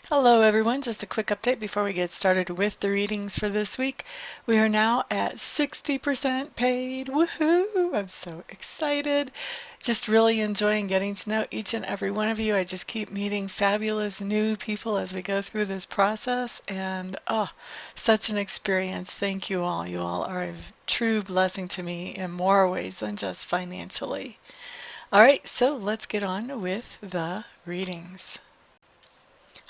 Hello everyone, just a quick update before we get started with the readings for this week. We are now at 60% paid. Woohoo! I'm so excited. Just really enjoying getting to know each and every one of you. I just keep meeting fabulous new people as we go through this process, and such an experience. Thank you all. You all are a true blessing to me in more ways than just financially. All right, so let's get on with the readings.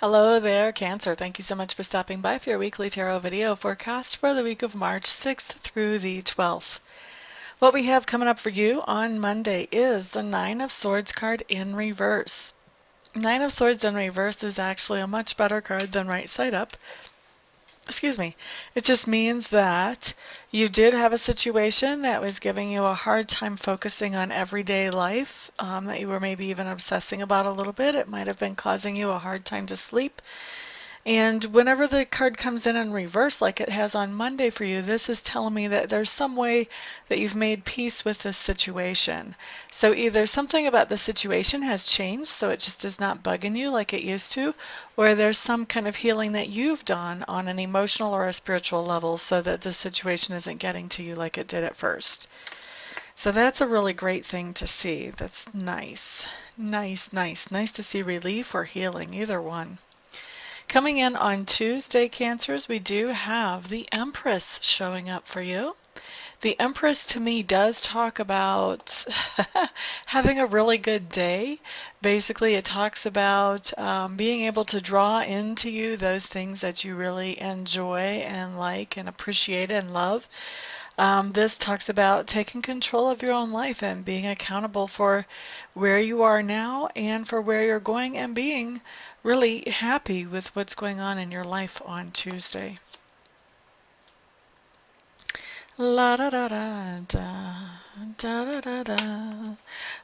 Hello there, Cancer. Thank you so much for stopping by for your weekly tarot video forecast for the week of March 6th through the 12th. What we have coming up for you on Monday is the Nine of Swords card in reverse. Nine of Swords in reverse is actually a much better card than right side up. Excuse me. It just means that you did have a situation that was giving you a hard time focusing on everyday life, that you were maybe even obsessing about a little bit. It might have been causing you a hard time to sleep. And whenever the card comes in reverse, like it has on Monday for you, this is telling me that there's some way that you've made peace with this situation. So either something about the situation has changed, so it just is not bugging you like it used to, or there's some kind of healing that you've done on an emotional or a spiritual level so that the situation isn't getting to you like it did at first. So that's a really great thing to see. That's nice. Nice, nice. Nice to see relief or healing, either one. Coming in on Tuesday, Cancers, we do have the Empress showing up for you. The Empress to me does talk about having a really good day. Basically, it talks about being able to draw into you those things that you really enjoy and like and appreciate and love. This talks about taking control of your own life and being accountable for where you are now and for where you're going, and being really happy with what's going on in your life on Tuesday. La da da da da da da da.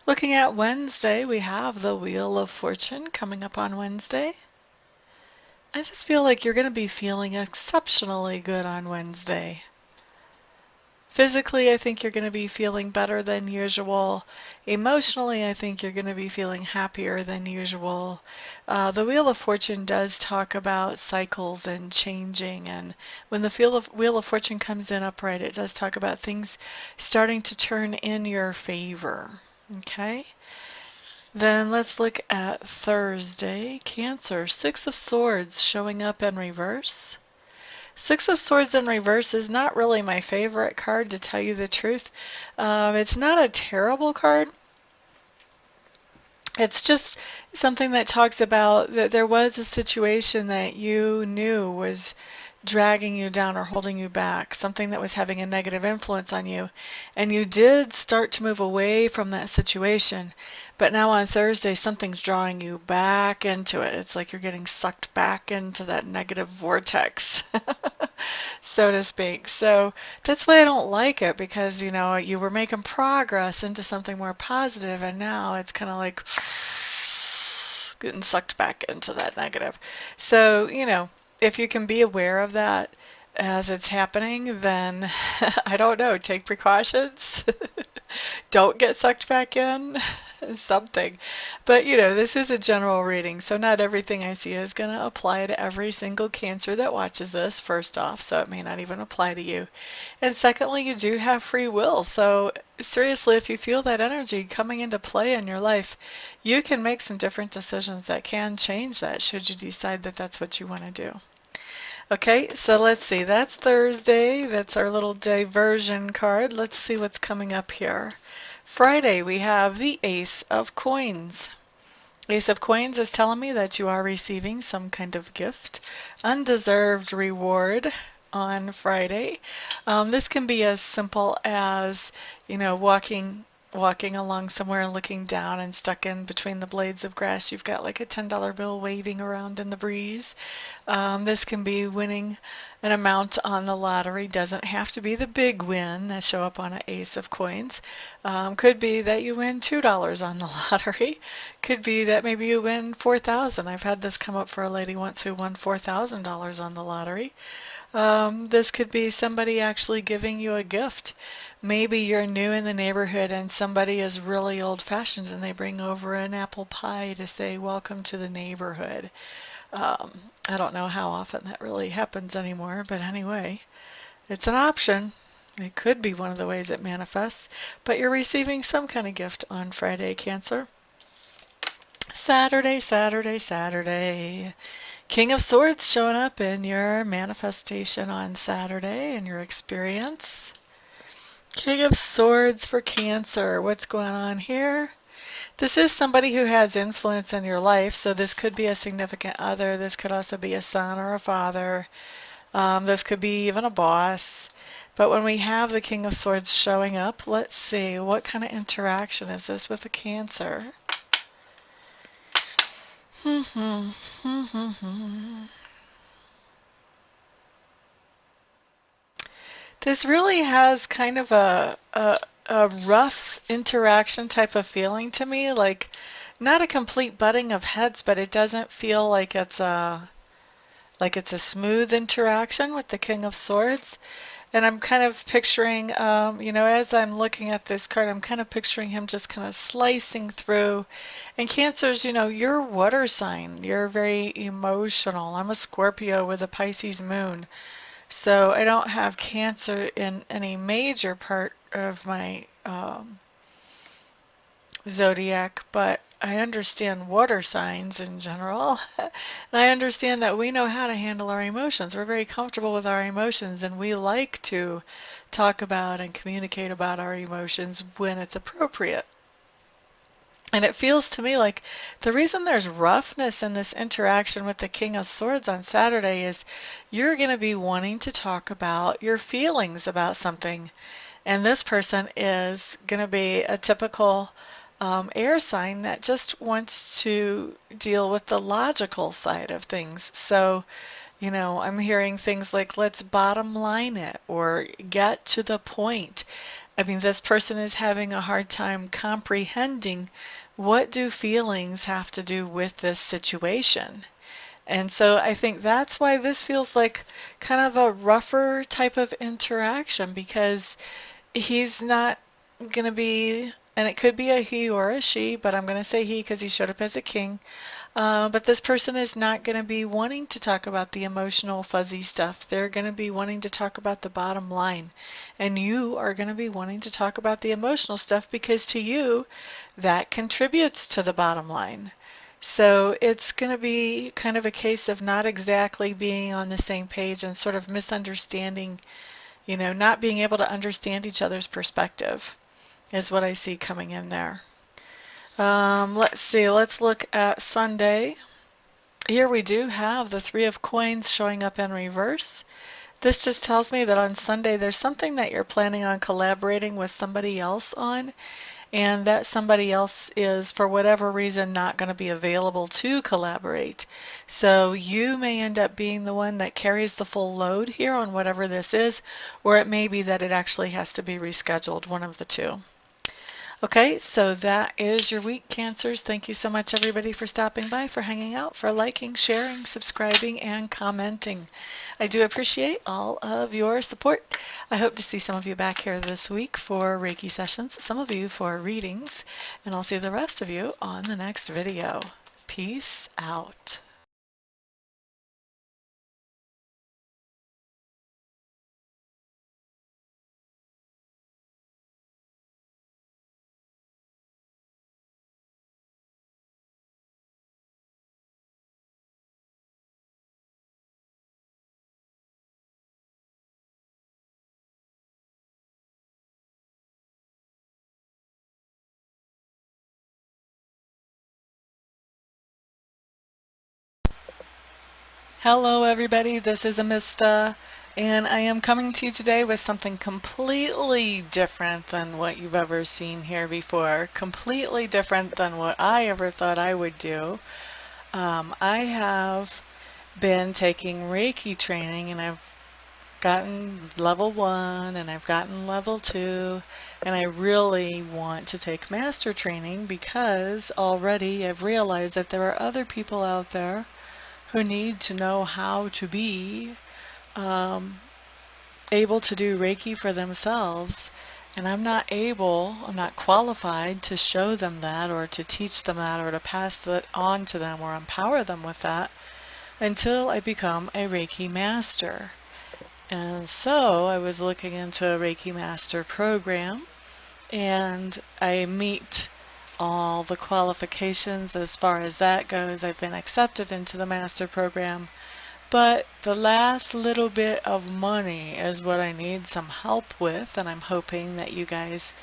Looking at Wednesday, we have the Wheel of Fortune coming up on Wednesday. I just feel like you're going to be feeling exceptionally good on Wednesday. Physically, I think you're going to be feeling better than usual. Emotionally, I think you're going to be feeling happier than usual. The Wheel of Fortune does talk about cycles and changing, and when the Wheel of Fortune comes in upright, it does talk about things starting to turn in your favor. Okay? Then let's look at Thursday. Cancer, Six of Swords showing up in reverse. Six of Swords in reverse is not really my favorite card, to tell you the truth. It's not a terrible card. It's just something that talks about that there was a situation that you knew was dragging you down or holding you back, something that was having a negative influence on you, and you did start to move away from that situation. But now on Thursday, something's drawing you back into it. It's like you're getting sucked back into that negative vortex, so to speak. So that's why I don't like it, because, you know, you were making progress into something more positive, and now it's kind of like getting sucked back into that negative. So, you know, if you can be aware of that as it's happening, then I don't know, take precautions. Don't get sucked back in, something. But you know, this is a general reading, so not everything I see is going to apply to every single Cancer that watches this, first off, so it may not even apply to you. And secondly, you do have free will, so seriously, if you feel that energy coming into play in your life, you can make some different decisions that can change that, should you decide that that's what you want to do. Okay, so let's see, that's Thursday. That's our little diversion card. Let's see what's coming up here. Friday, we have the Ace of Coins. Ace of Coins is telling me that you are receiving some kind of gift, undeserved reward on Friday. This can be as simple as, you know, walking along somewhere and looking down, and stuck in between the blades of grass, you've got like a $10 bill waving around in the breeze. This can be winning an amount on the lottery. Doesn't have to be the big win that show up on an Ace of Coins. Could be that you win $2 on the lottery. Could be that maybe you win $4,000. I've had this come up for a lady once who won $4,000 on the lottery. This could be somebody actually giving you a gift. Maybe you're new in the neighborhood and somebody is really old-fashioned and they bring over an apple pie to say welcome to the neighborhood. Um, I don't know how often that really happens anymore, but anyway, it's an option. It could be one of the ways it manifests, but you're receiving some kind of gift on Friday, Cancer. Saturday, Saturday, Saturday. King of Swords showing up in your manifestation on Saturday in your experience. King of Swords for Cancer. What's going on here? This is somebody who has influence in your life, so this could be a significant other. This could also be a son or a father. This could be even a boss. But when we have the King of Swords showing up, let's see, what kind of interaction is this with the Cancer? This really has kind of a rough interaction type of feeling to me, like not a complete butting of heads, but it doesn't feel like it's a smooth interaction with the King of Swords. And I'm kind of picturing, as I'm looking at this card, I'm kind of picturing him just kind of slicing through. And Cancers, you're a water sign. You're very emotional. I'm a Scorpio with a Pisces moon. So I don't have Cancer in any major part of my zodiac, but I understand water signs in general. And I understand that we know how to handle our emotions. We're very comfortable with our emotions, and we like to talk about and communicate about our emotions when it's appropriate. And it feels to me like the reason there's roughness in this interaction with the King of Swords on Saturday is you're going to be wanting to talk about your feelings about something. And this person is going to be a typical air sign that just wants to deal with the logical side of things. So, I'm hearing things like, let's bottom line it or get to the point. I mean, this person is having a hard time comprehending what do feelings have to do with this situation. And so I think that's why this feels like kind of a rougher type of interaction, because he's not going to be, and it could be a he or a she, but I'm going to say he because he showed up as a king. But this person is not going to be wanting to talk about the emotional, fuzzy stuff. They're going to be wanting to talk about the bottom line. And you are going to be wanting to talk about the emotional stuff because to you, that contributes to the bottom line. So it's going to be kind of a case of not exactly being on the same page and sort of misunderstanding, not being able to understand each other's perspective is what I see coming in there. Let's see, let's look at Sunday. Here we do have the Three of Coins showing up in reverse. This just tells me that on Sunday there's something that you're planning on collaborating with somebody else on, and that somebody else is, for whatever reason, not going to be available to collaborate. So you may end up being the one that carries the full load here on whatever this is, or it may be that it actually has to be rescheduled, one of the two. Okay, so that is your week, Cancers. Thank you so much, everybody, for stopping by, for hanging out, for liking, sharing, subscribing, and commenting. I do appreciate all of your support. I hope to see some of you back here this week for Reiki sessions, some of you for readings, and I'll see the rest of you on the next video. Peace out. Hello, everybody. This is Amista, and I am coming to you today with something completely different than what you've ever seen here before, completely different than what I ever thought I would do. I have been taking Reiki training, and I've gotten level 1 and I've gotten level 2, and I really want to take master training because already I've realized that there are other people out there who need to know how to be able to do Reiki for themselves. And I'm not qualified to show them that or to teach them that or to pass that on to them or empower them with that. until I become a Reiki Master. And so I was looking into a Reiki Master program, and I meet all the qualifications as far as that goes. I've been accepted into the Master program, but the last little bit of money is what I need some help with, and I'm hoping that you guys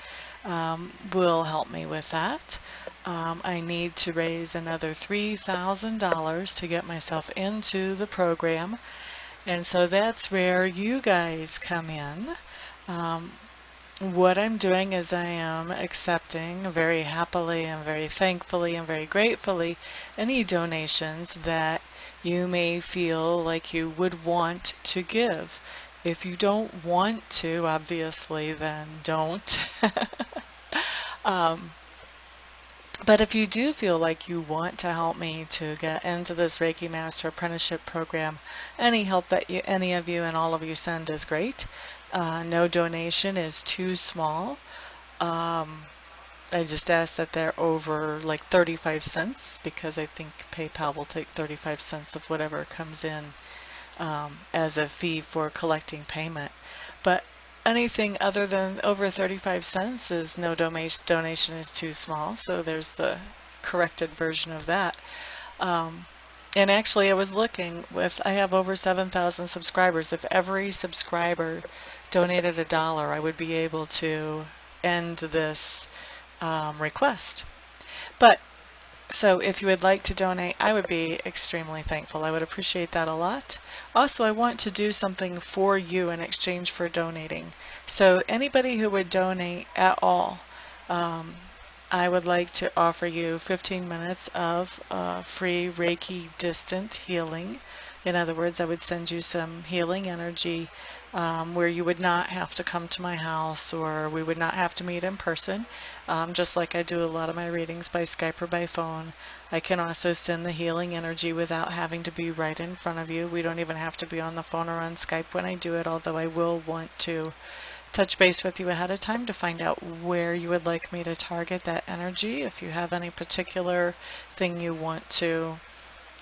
will help me with that. I need to raise another $3,000 to get myself into the program, and so that's where you guys come in. Um, what I'm doing is I am accepting very happily and very thankfully and very gratefully any donations that you may feel like you would want to give. If you don't want to, obviously, then don't. um, but if you do feel like you want to help me to get into this Reiki Master Apprenticeship Program, any help that any of you and all of you send is great. No donation is too small. I just ask that they're over like 35 cents, because I think PayPal will take 35 cents of whatever comes in as a fee for collecting payment. But anything other than over 35 cents is no donation is too small. So there's the corrected version of that. And actually, I was looking I have over 7,000 subscribers. If every subscriber donated $1, I would be able to end this request. But so if you would like to donate, I would be extremely thankful. I would appreciate that a lot. Also, I want to do something for you in exchange for donating. So anybody who would donate at all, I would like to offer you 15 minutes of free Reiki distant healing. In other words, I would send you some healing energy where you would not have to come to my house, or we would not have to meet in person, just like I do a lot of my readings by Skype or by phone. I can also send the healing energy without having to be right in front of you. We don't even have to be on the phone or on Skype when I do it, although I will want to touch base with you ahead of time to find out where you would like me to target that energy. If you have any particular thing you want to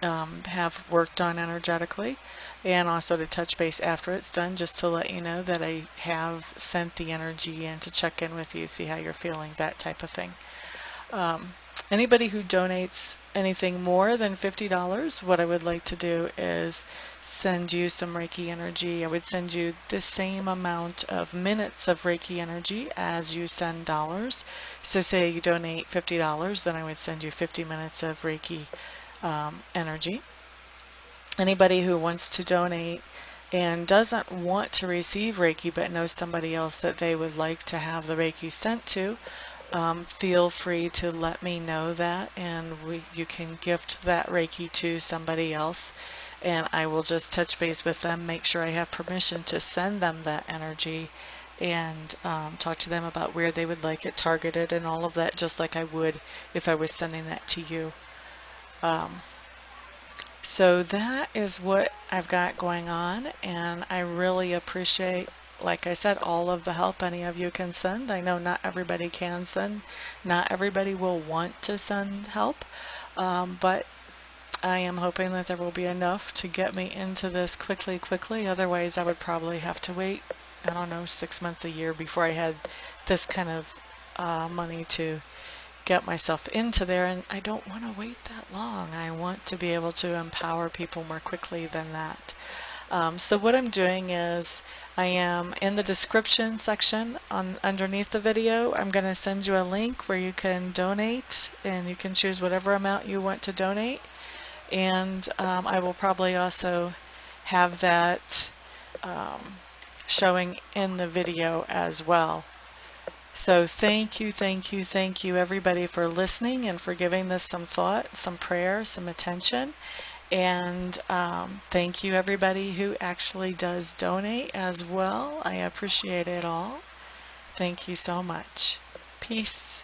have worked on energetically, and also to touch base after it's done, just to let you know that I have sent the energy in to check in with you, see how you're feeling, that type of thing. Anybody who donates anything more than $50, what I would like to do is send you some Reiki energy. I would send you the same amount of minutes of Reiki energy as you send dollars. So say you donate $50, then I would send you 50 minutes of Reiki energy. Anybody who wants to donate and doesn't want to receive Reiki but knows somebody else that they would like to have the Reiki sent to, feel free to let me know that, and you can gift that Reiki to somebody else, and I will just touch base with them, make sure I have permission to send them that energy, and talk to them about where they would like it targeted and all of that, just like I would if I was sending that to you. So that is what I've got going on, and I really appreciate, like I said, all of the help any of you can send. I know not everybody can send, not everybody will want to send help, but I am hoping that there will be enough to get me into this quickly. Otherwise, I would probably have to wait, I don't know, 6 months, a year before I had this kind of money to get myself into there, and I don't want to wait that long. I want to be able to empower people more quickly than that. So what I'm doing is I am in the description section underneath the video. I'm going to send you a link where you can donate, and you can choose whatever amount you want to donate, and I will probably also have that showing in the video as well. So thank you everybody for listening and for giving this some thought, some prayer, some attention. And thank you everybody who actually does donate as well. I appreciate it all. Thank you so much. Peace.